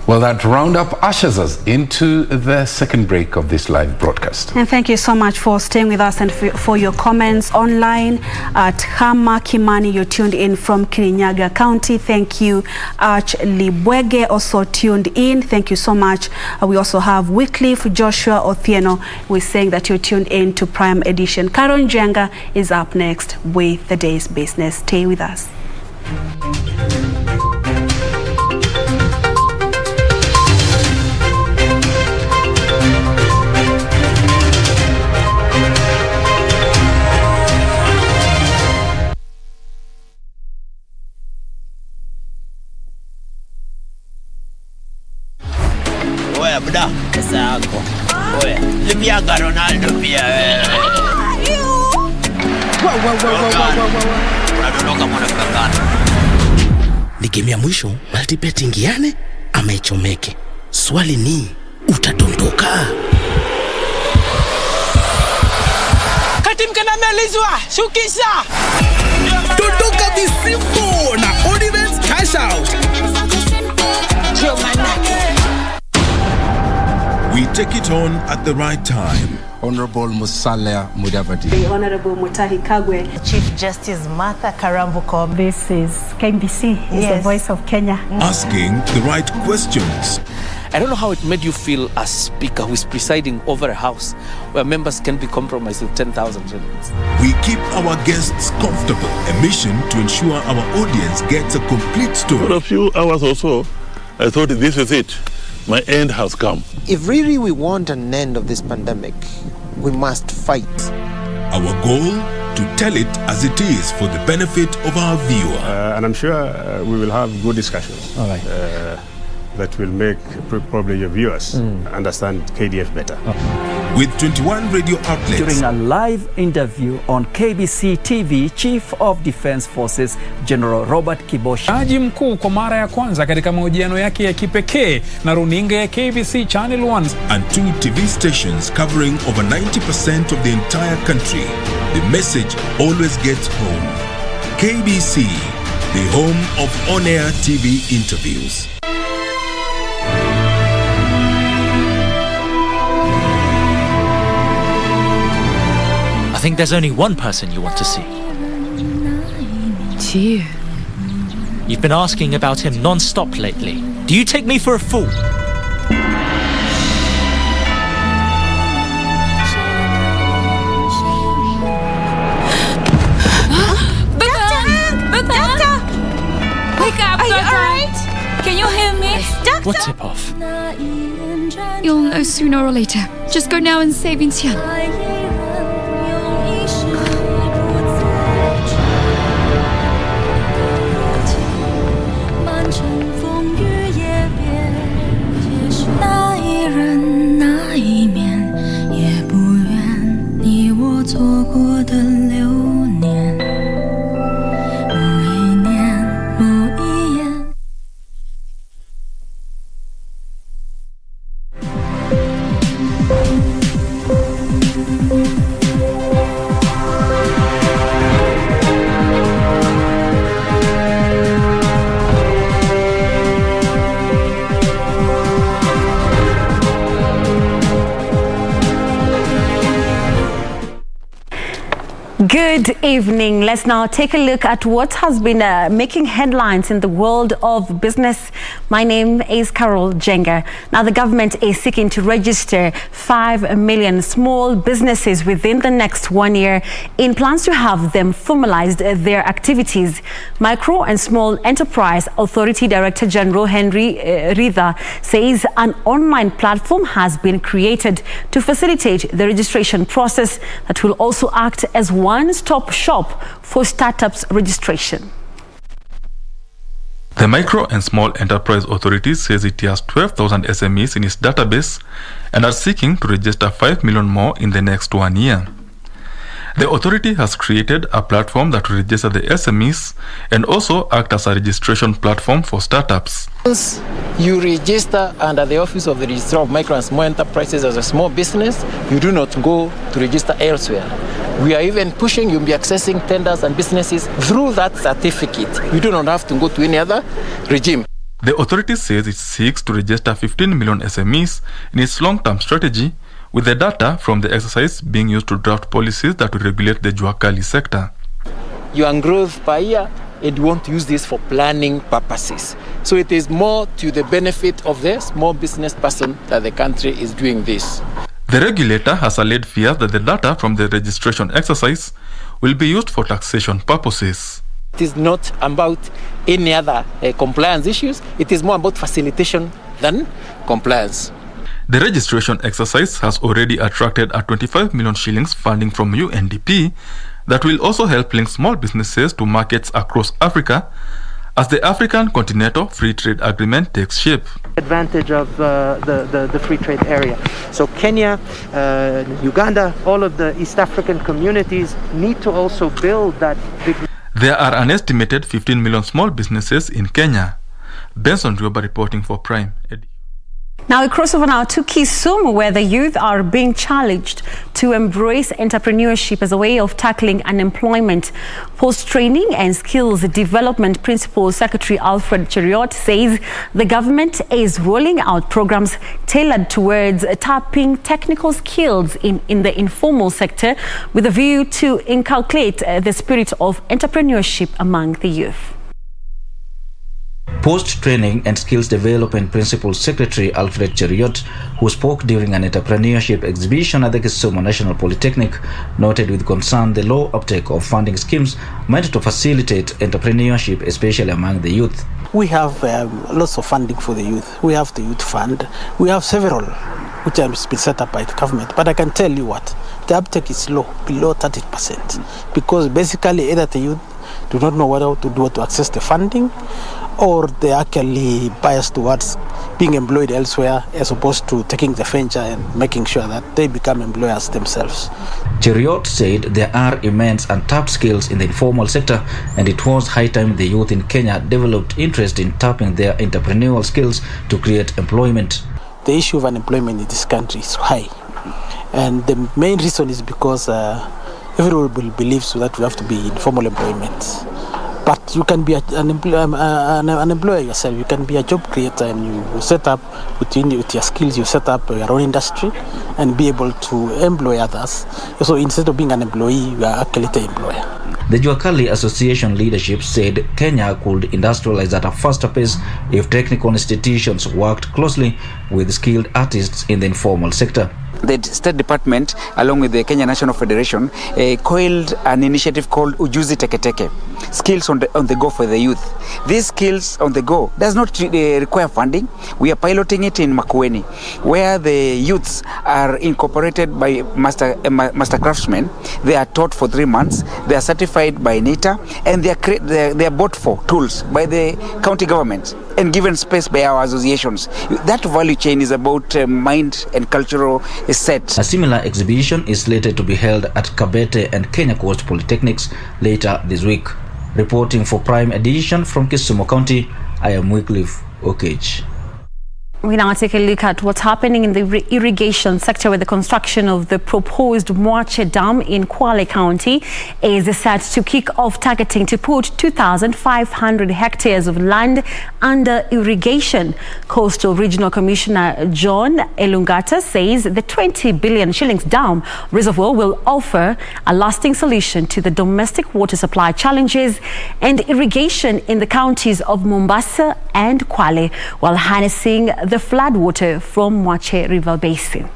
Well, that roundup ushers us into the second break of this live broadcast. And thank you so much for staying with us and for your comments online. At Hama Kimani, you're tuned in from Kirinyaga County. Thank you. Arch Libwege also tuned in. Thank you so much. We also have Wycliffe Joshua Othieno. We're saying that you're tuned in to Prime Edition. Karon Jenga is up next with the day's business. Stay with us. Buda, pesa yako. Oya, lipia ka Ronaldo pia wewe. Unadondoka mwana kakana. Ni game ya mwisho, multibet ingiane ama ichomeke. Swali ni, utadondoka? Kati mkana melizwa, shukisha. Dondoka visimpo na Odivance Cash Out. We take it on at the right time. Honorable Musalia Mudavadi. The Honorable Mutahi Kagwe. Chief Justice Martha Karambuko. This is KBC, the voice of Kenya. Asking the right questions. I don't know how it made you feel as speaker who is presiding over a house where members can be compromised with 10,000 shillings. We keep our guests comfortable. A mission to ensure our audience gets a complete story. For a few hours or so, I thought this is it. my end has come. If really we want an end of this pandemic, we must fight. Our goal, to tell it as it is for the benefit of our viewer. And I'm sure we will have good discussions. All right. That will make probably your viewers understand KDF better. With 21 radio outlets. During a live interview on KBC TV, Chief of Defense Forces General Robert Kibosha. Jaji mkuu kwa mara ya kwanza katika mahojiano yake ya kipekee na runinga ya KBC Channel 1. And 2 TV stations covering over 90% of the entire country. The message always gets home. KBC, the home of on-air TV interviews. I think there's only one person you want to see. To you. You've been asking about him non-stop lately. Do you take me for a fool? Doctor! Wake up, Are you alright? Can you hear me? Doctor! What tip-off? You'll know sooner or later. Just go now and save Vincian. Good evening. Let's now take a look at what has been making headlines in the world of business. My name is Carol Jenga. Now, the government is seeking to register 5 million small businesses within the next 1 year in plans to have them formalized their activities. Micro and Small Enterprise Authority Director General Henry Ritha says an online platform has been created to facilitate the registration process that will also act as one-stop shop for startups registration. The Micro and Small Enterprise Authority says it has 12,000 SMEs in its database and are seeking to register 5 million more in the next 1 year. The authority has created a platform that will register the SMEs and also act as a registration platform for startups. Once you register under the Office of the Registrar of Micro and Small Enterprises as a small business, you do not go to register elsewhere. We are even pushing you to be accessing tenders and businesses through that certificate. You do not have to go to any other regime. The authority says it seeks to register 15 million SMEs in its long-term strategy, with the data from the exercise being used to draft policies that will regulate the Juakali sector. Your growth per year, and you want to use this for planning purposes. So it is more to the benefit of the small business person that the country is doing this. The regulator has allayed fears that the data from the registration exercise will be used for taxation purposes. It is not about any other compliance issues. It is more about facilitation than compliance. The registration exercise has already attracted a 25 million shillings funding from UNDP that will also help link small businesses to markets across Africa as the African Continental Free Trade Agreement takes shape. Advantage of the free trade area. So Kenya, Uganda, all of the East African communities need to also build that big... There are an estimated 15 million small businesses in Kenya. Benson Rioba reporting for Prime. Now, a crossover now to Kisumu, where the youth are being challenged to embrace entrepreneurship as a way of tackling unemployment. Post-training and skills development principal Secretary Alfred Cheriot says the government is rolling out programs tailored towards tapping technical skills in the informal sector with a view to inculcate the spirit of entrepreneurship among the youth. Post-Training and Skills Development Principal Secretary Alfred Cheriot, who spoke during an entrepreneurship exhibition at the Kisumu National Polytechnic, noted with concern the low uptake of funding schemes meant to facilitate entrepreneurship, especially among the youth. We have lots of funding for the youth. We have the youth fund. We have several which have been set up by the government. But I can tell you what, the uptake is low, below 30%, because basically either the youth do not know what to do to access the funding, or they are actually biased towards being employed elsewhere as opposed to taking the venture and making sure that they become employers themselves. Cheriot said there are immense untapped skills in the informal sector, and it was high time the youth in Kenya developed interest in tapping their entrepreneurial skills to create employment. The issue of unemployment in this country is high, and the main reason is because everyone believes that we have to be in formal employment. But you can be an employer yourself. You can be a job creator, and you set up with your skills. You set up your own industry and be able to employ others. So instead of being an employee, you are actually the employer. The Juakali Association leadership said Kenya could industrialize at a faster pace if technical institutions worked closely with skilled artists in the informal sector. The State Department, along with the Kenya National Federation, coiled an initiative called Ujuzi Teke Teke, skills on the go for the youth. These skills on the go does not require funding. We are piloting it in Makueni, where the youths are incorporated by master craftsmen. They are taught for 3 months. They are certified by NITA, and they are bought for tools by the county government and given space by our associations. That value chain is about mind and cultural set. A similar exhibition is slated to be held at Kabete and Kenya Coast Polytechnics later this week. Reporting for Prime Edition from Kisumu County, I am Wycliffe Okage. We now take a look at what's happening in the irrigation sector, where the construction of the proposed Mwache Dam in Kwale County is set to kick off, targeting to put 2,500 hectares of land under irrigation. Coastal Regional Commissioner John Elungata says the 20 billion shillings dam reservoir will offer a lasting solution to the domestic water supply challenges and irrigation in the counties of Mombasa and Kwale, while harnessing the floodwater from Mwache River Basin.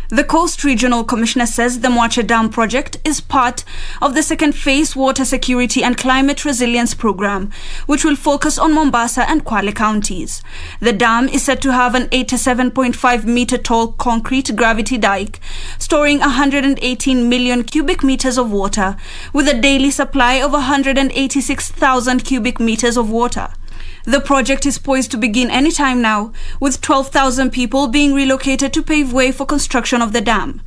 The Coast Regional Commissioner says the Mwache Dam project is part of the second phase water security and climate resilience program, which will focus on Mombasa and Kwale counties. The dam is said to have an 87.5 meter tall concrete gravity dike, storing 118 million cubic meters of water, with a daily supply of 186,000 cubic meters of water. The project is poised to begin anytime now, with 12,000 people being relocated to pave way for construction of the dam.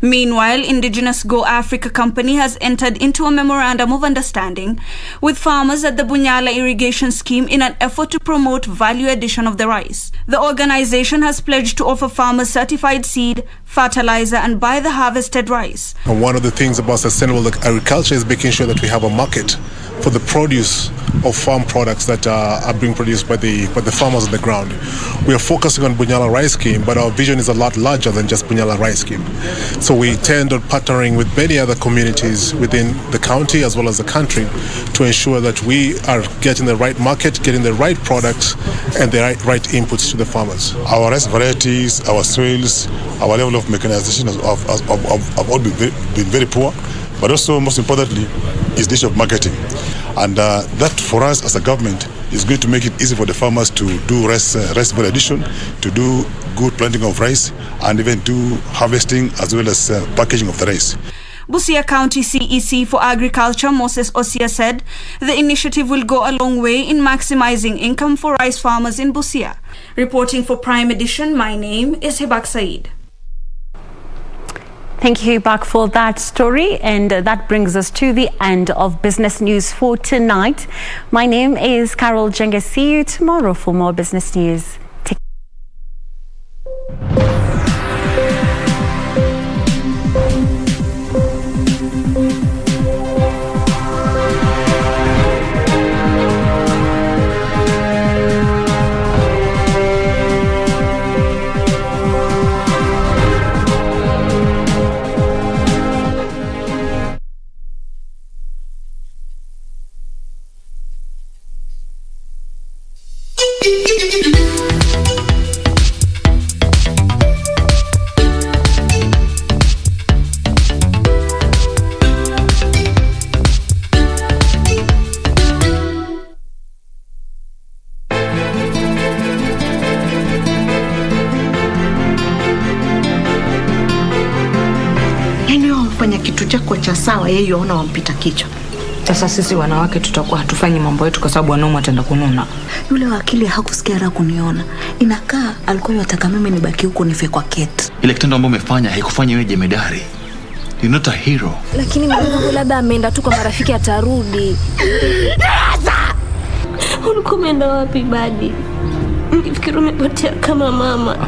Meanwhile, Indigenous Go Africa Company has entered into a memorandum of understanding with farmers at the Bunyala irrigation scheme in an effort to promote value addition of the rice. The organization has pledged to offer farmers certified seed, fertilizer, and buy the harvested rice. And one of the things about sustainable agriculture is making sure that we have a market for the produce of farm products that are being produced by the farmers on the ground. We are focusing on Bunyala rice scheme, but our vision is a lot larger than just Bunyala rice scheme. So we intend on partnering with many other communities within the county as well as the country to ensure that we are getting the right market, getting the right products and the right inputs to the farmers. Our rice varieties, our soils, our level of mechanization have all been very poor, but also most importantly is the issue of marketing. And that for us as a government is going to make it easy for the farmers to do rice value addition, to do good planting of rice, and even do harvesting as well as packaging of the rice. Busia County CEC for Agriculture Moses Osia said the initiative will go a long way in maximizing income for rice farmers in Busia. Reporting for Prime Edition, my name is Hibak Said. Thank you, Hibak, for that story. And that brings us to the end of business news for tonight. My name is Carol Jenga. See you tomorrow for more business news. ukifanya kitu chako cha sawa, yeye yuona wampita kichwa. Sasa sisi wanawake tutakuwa hatufanyi mambo yetu kwa sababu wanaume wataenda kununa. Yule wakili hakusikia raha kuniona. Inakaa alikuwa anataka mimi nibaki huko nife kwa Kate. Ile kitendo ambacho umefanya haikufanya wewe jemedari. You're not a hero. Lakini mwanangu labda ameenda tu kwa marafiki atarudi. Ulikuwa umeenda wapi badi? Nikifikiri umepotea kama mama.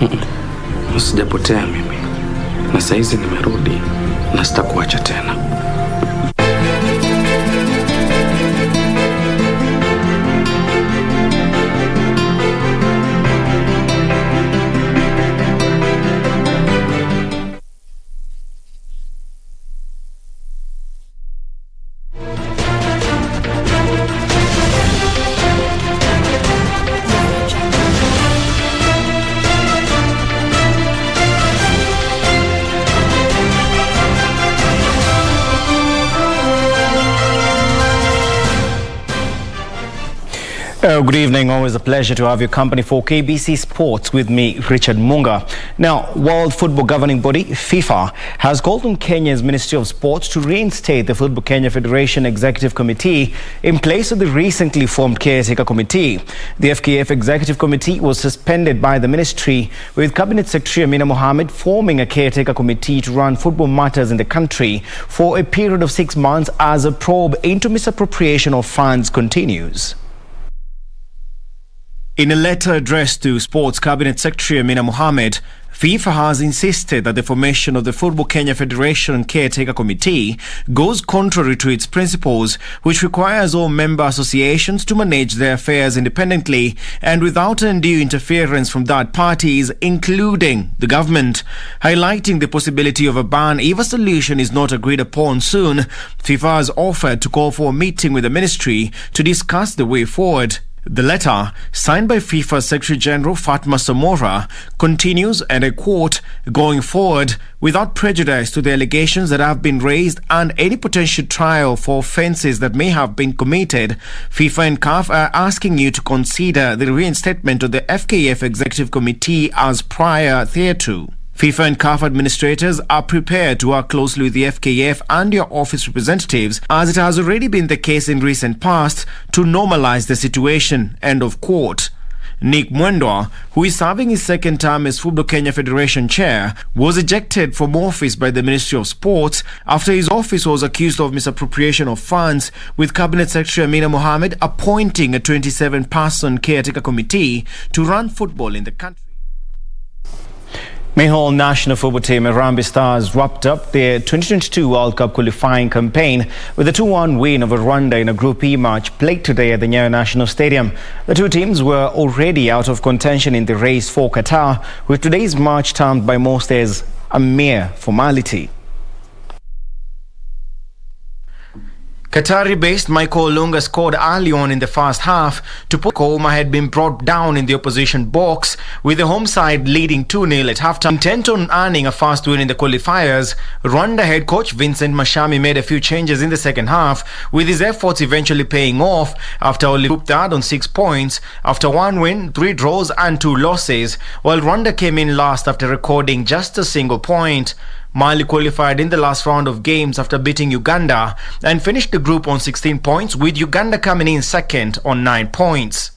Sijapotea mimi. Na saizi nimerudi na sitakuacha tena. Good evening. Always a pleasure to have your company for KBC Sports with me, Richard Munga. Now, World Football Governing Body, FIFA, has called on Kenya's Ministry of Sports to reinstate the Football Kenya Federation Executive Committee in place of the recently formed Caretaker Committee. The FKF Executive Committee was suspended by the ministry, with Cabinet Secretary Amina Mohamed forming a Caretaker Committee to run football matters in the country for a period of 6 months as a probe into misappropriation of funds continues. In a letter addressed to Sports Cabinet Secretary Amina Mohamed, FIFA has insisted that the formation of the Football Kenya Federation Caretaker Committee goes contrary to its principles, which requires all member associations to manage their affairs independently and without undue interference from third parties, including the government. Highlighting the possibility of a ban if a solution is not agreed upon soon, FIFA has offered to call for a meeting with the ministry to discuss the way forward. The letter, signed by FIFA Secretary General Fatma Samora, continues, and I quote, "Going forward, without prejudice to the allegations that have been raised and any potential trial for offences that may have been committed, FIFA and CAF are asking you to consider the reinstatement of the FKF Executive Committee as prior thereto." FIFA and CAF administrators are prepared to work closely with the FKF and your office representatives, as it has already been the case in recent past, to normalize the situation. End of quote. Nick Mboya, who is serving his second term as Football Kenya Federation Chair, was ejected from office by the Ministry of Sports after his office was accused of misappropriation of funds, with Cabinet Secretary Amina Mohamed appointing a 27-person caretaker committee to run football in the country. Mehol national football team Harambee Stars wrapped up their 2022 World Cup qualifying campaign with a 2-1 win over Rwanda in a Group E match played today at the Nyayo National Stadium. The two teams were already out of contention in the race for Qatar, with today's match termed by most as a mere formality. Qatari-based Michael Olunga scored early on in the first half to put Koma had been brought down in the opposition box, with the home side leading 2-0 at halftime. Intent on earning a fast win in the qualifiers, Rwanda head coach Vincent Mashami made a few changes in the second half, with his efforts eventually paying off after only grouped third on 6 points after 1 win, 3 draws and 2 losses, while Rwanda came in last after recording just a single point. Mali qualified in the last round of games after beating Uganda and finished the group on 16 points, with Uganda coming in second on 9 points.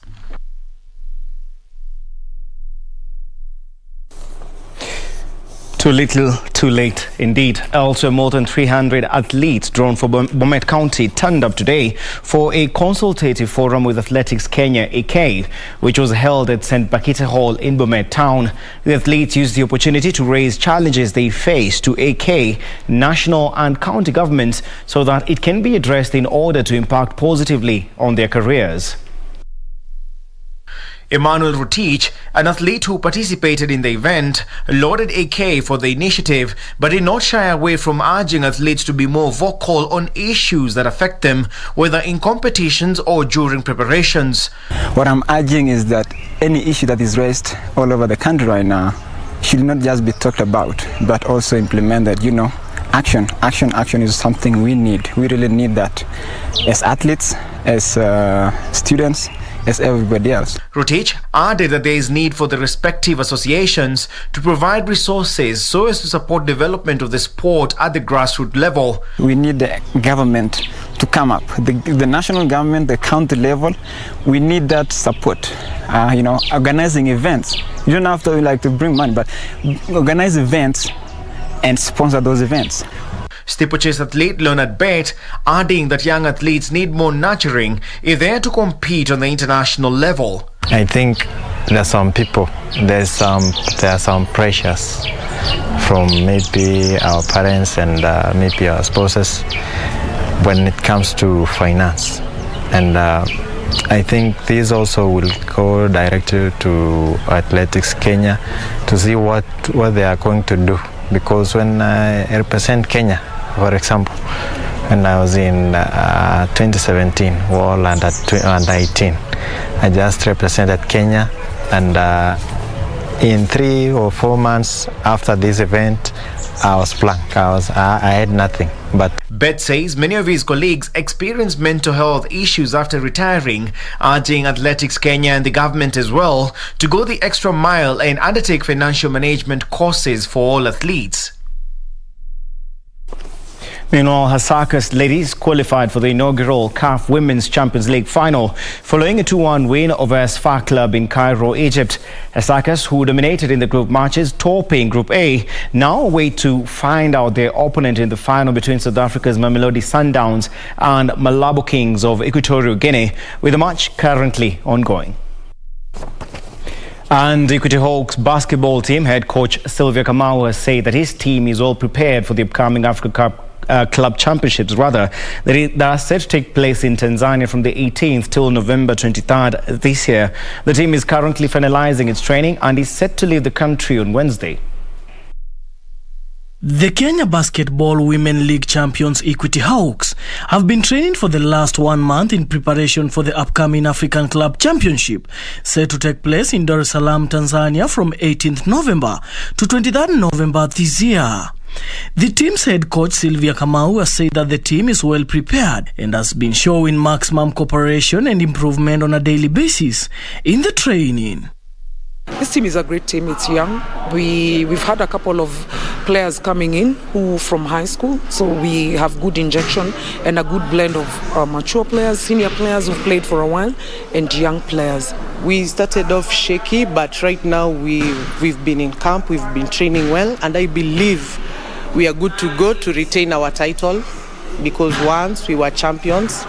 Too little, too late indeed. Also, more than 300 athletes drawn for Bomet County turned up today for a consultative forum with Athletics Kenya AK, which was held at St. Bakita Hall in Bomet Town. The athletes used the opportunity to raise challenges they face to AK, national and county governments so that it can be addressed in order to impact positively on their careers. Emmanuel Rutich, an athlete who participated in the event, lauded AK for the initiative, but did not shy away from urging athletes to be more vocal on issues that affect them, whether in competitions or during preparations. What I'm urging is that any issue that is raised all over the country right now should not just be talked about, but also implemented. You know, action is something we need. We really need that as athletes, as students, as everybody else. Rotich added that there is need for the respective associations to provide resources so as to support development of the sport at the grassroots level. We need the government to come up, the national government, the county level. We need that support. Organizing events. You don't have to bring money, but organize events and sponsor those events. Steeplechase athlete Leonard Bate adding that young athletes need more nurturing if they are to compete on the international level. I think there are some pressures from maybe our parents and maybe our spouses when it comes to finance, and I think these also will go directly to Athletics Kenya to see what they are going to do, because when I represent Kenya, for example, when I was in 2017 World Under 18, I just represented Kenya, and in 3 or 4 months after this event, I was blank. I had nothing. But Bet says many of his colleagues experienced mental health issues after retiring, urging Athletics Kenya and the government as well to go the extra mile and undertake financial management courses for all athletes. Meanwhile, Hasaka's ladies qualified for the inaugural CAF Women's Champions League final following a 2-1 win over Asfar Club in Cairo, Egypt. Hasaka's, who dominated in the group matches, topping Group A, now wait to find out their opponent in the final between South Africa's Mamelodi Sundowns and Malabo Kings of Equatorial Guinea, with the match currently ongoing. And Equity Hawks basketball team head coach Sylvia Kamau has said that his team is all prepared for the upcoming Africa Cup Club Championships, that are set to take place in Tanzania from the 18th till November 23rd this year. The team is currently finalizing its training and is set to leave the country on Wednesday. The Kenya Basketball Women League champions Equity Hawks have been training for the last 1 month in preparation for the upcoming African Club Championship, set to take place in Dar es Salaam, Tanzania from 18th November to 23rd November this year. The team's head coach Sylvia Kamau has said that the team is well prepared and has been showing maximum cooperation and improvement on a daily basis in the training. This team is a great team. It's young. We've had a couple of players coming in who from high school, so we have good injection and a good blend of mature players, senior players who've played for a while, and young players. We started off shaky, but right now we've been in camp, we've been training well, and I believe we are good to go to retain our title, because once we were champions,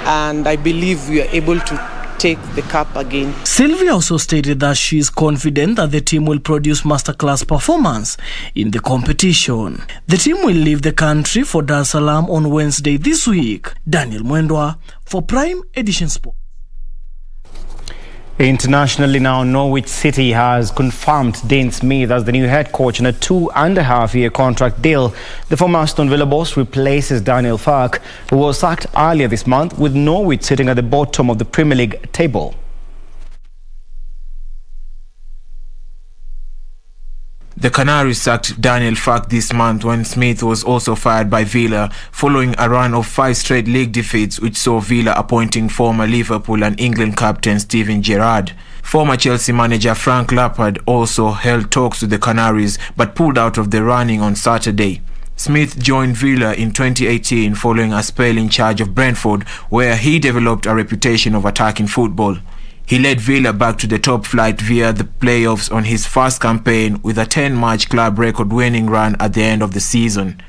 and I believe we are able to take the cup again. Sylvia also stated that she is confident that the team will produce masterclass performance in the competition. The team will leave the country for Dar es Salaam on Wednesday this week. Daniel Mwendwa for Prime Edition Sport. Internationally now, Norwich City has confirmed Dean Smith as the new head coach in a 2.5-year contract deal. The former Aston Villa boss replaces Daniel Farke, who was sacked earlier this month, with Norwich sitting at the bottom of the Premier League table. The Canaries sacked Daniel Farke this month when Smith was also fired by Villa following a run of 5 straight league defeats, which saw Villa appointing former Liverpool and England captain Steven Gerrard. Former Chelsea manager Frank Lampard also held talks with the Canaries but pulled out of the running on Saturday. Smith joined Villa in 2018 following a spell in charge of Brentford, where he developed a reputation of attacking football. He led Villa back to the top flight via the playoffs on his first campaign with a 10-match club record-winning run at the end of the season.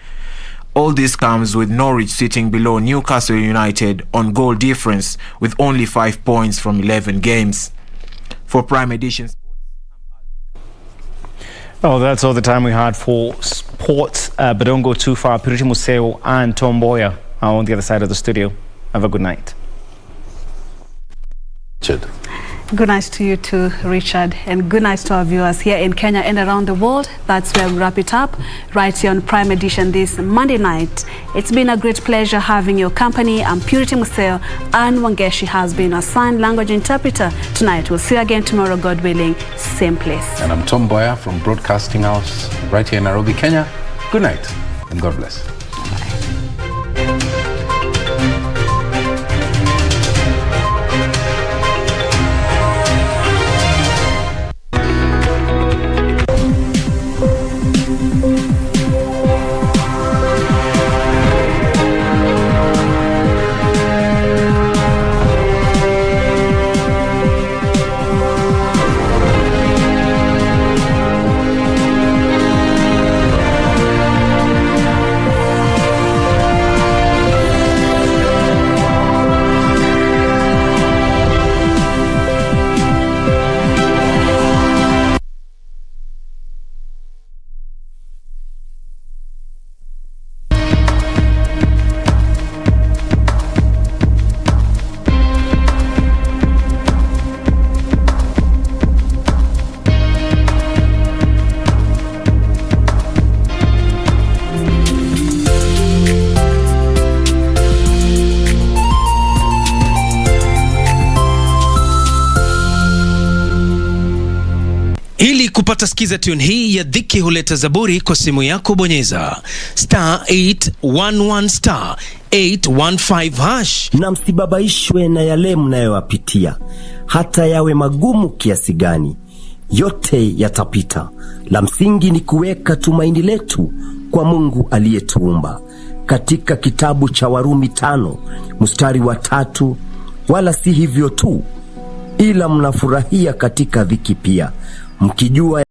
All this comes with Norwich sitting below Newcastle United on goal difference with only 5 points from 11 games. For Prime Edition Oh, that's all the time we had for sports, but don't go too far. Purity Museo and Mboya are on the other side of the studio. Have a good night. Good night to you too, Richard, and good night to our viewers here in Kenya and around the world. That's where we wrap it up right here on Prime Edition this Monday night. It's been a great pleasure having your company. I'm Purity Museo, and Wangeshi has been our sign language interpreter tonight. We'll see you again tomorrow, God willing, same place. And I'm Mboya from Broadcasting House right here in Nairobi, Kenya. Good night and God bless. Ili kupata skiza tune hii ya Dhiki Huleta Zaburi kwa simu yako, bonyeza *811 *815#. Na msibabaishwe na yale mnayoyapitia, hata yawe magumu kiasi gani, yote yatapita. La msingi ni kuweka tumaini letu kwa Mungu aliyetuumba. Katika kitabu cha Warumi 5:3, wala si hivyo tu, ila mnafurahia katika dhiki pia, mkijua